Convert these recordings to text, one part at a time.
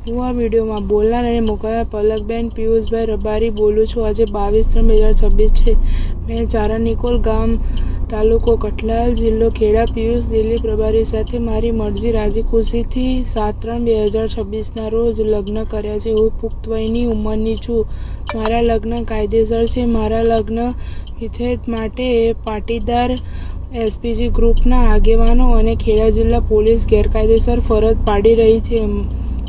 હું આ વિડીયોમાં બોલનાર અને મોકલનાર પલકબેન પિયુષભાઈ રબારી બોલું છું। આજે 22/3/2026 છે। મેં ચારણનીકોલ ગામ, તાલુકો કઠલાલ, જિલ્લો ખેડા પિયુષ દિલીપ રબારી સાથે મારી મરજી રાજી ખુશીથી 7/3/2026ના રોજ લગ્ન કર્યા છે। હું પુખ્ત વયની ઉંમરની છું। મારા લગ્ન કાયદેસર છે। મારા લગ્ન વિચ્છેદ માટે પાટીદાર એસપીજી ગ્રુપના આગેવાનો અને ખેડા જિલ્લા પોલીસ ગેરકાયદેસર ફરજ પાડી રહી છે।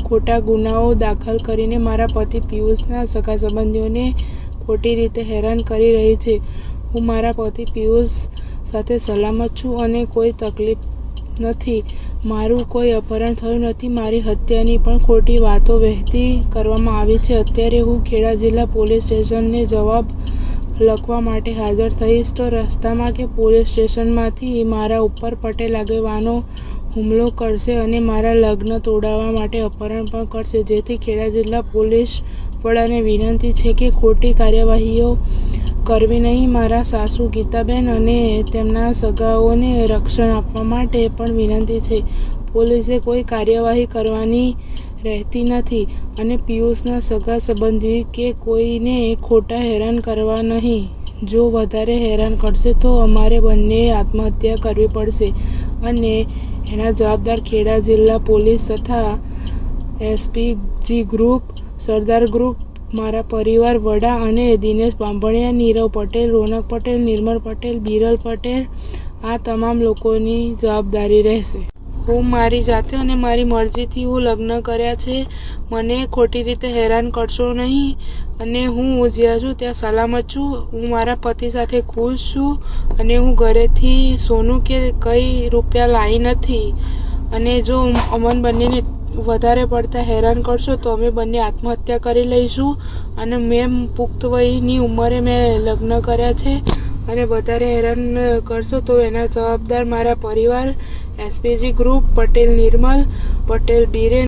ખોટા ગુનાઓ દાખલ કરીને મારા પતિ પિયુષના સગા સંબંધીઓને ખોટી રીતે હેરાન કરી રહી છે। હું મારા પતિ પિયુષ સાથે સલામત છું અને કોઈ તકલીફ નથી। મારું કોઈ અપહરણ થયું નથી। મારી હત્યાની પણ ખોટી વાતો વહેતી કરવામાં આવી છે। અત્યારે હું ખેડા જિલ્લા પોલીસ સ્ટેશનને જવાબ લખવા માટે હાજર થઈશ તો રસ્તામાં કે પોલીસ સ્ટેશનમાંથી મારા ઉપર પટેલ આગેવાનો હુમલો કરશે અને મારા લગ્ન તોડાવવા માટે અપહરણ પણ કરશે। જેથી ખેડા જિલ્લા પોલીસ વડાને વિનંતી છે કે ખોટી કાર્યવાહીઓ કરવી નહીં। મારા સાસુ ગીતાબેન અને તેમના સગાઓને રક્ષણ આપવા માટે પણ વિનંતી છે। પોલીસે કોઈ કાર્યવાહી કરવાની રહેતી નથી અને પિયુષના સગા સંબંધી કે કોઈને ખોટા હેરાન કરવા નહીં। જો વધારે હેરાન કરશે તો અમારે બંનેએ આત્મહત્યા કરવી પડશે અને એના જવાબદાર ખેડા જિલ્લા પોલીસ તથા એસપીજી ગ્રુપ, સરદાર ગ્રુપ, મારા પરિવાર વડા અને દિનેશ બાંભણિયા, નીરવ પટેલ, રોનક પટેલ, નિર્મલ પટેલ, બિરલ પટેલ, આ તમામ લોકોની જવાબદારી રહેશે। હું મારી જાતે અને મારી મરજીથી હું લગ્ન કર્યા છે। મને ખોટી રીતે હેરાન કરશો નહીં અને હું જ્યાં છું ત્યાં સલામત છું। હું મારા પતિ સાથે ખુશ છું અને હું ઘરેથી સોનું કે કંઈ રૂપિયા લાવી નથી અને જો અમન બંનેને વધારે પડતા હેરાન કરશો તો અમે બંને આત્મહત્યા કરી લઈશું અને મેં પુખ્ત વયની ઉંમરે મેં લગ્ન કર્યા છે અને વધારે હેરાન કરશો તો એના જવાબદાર મારા પરિવાર, એસપીજી ગ્રુપ, પટેલ નિર્મલ, પટેલ બિરેન।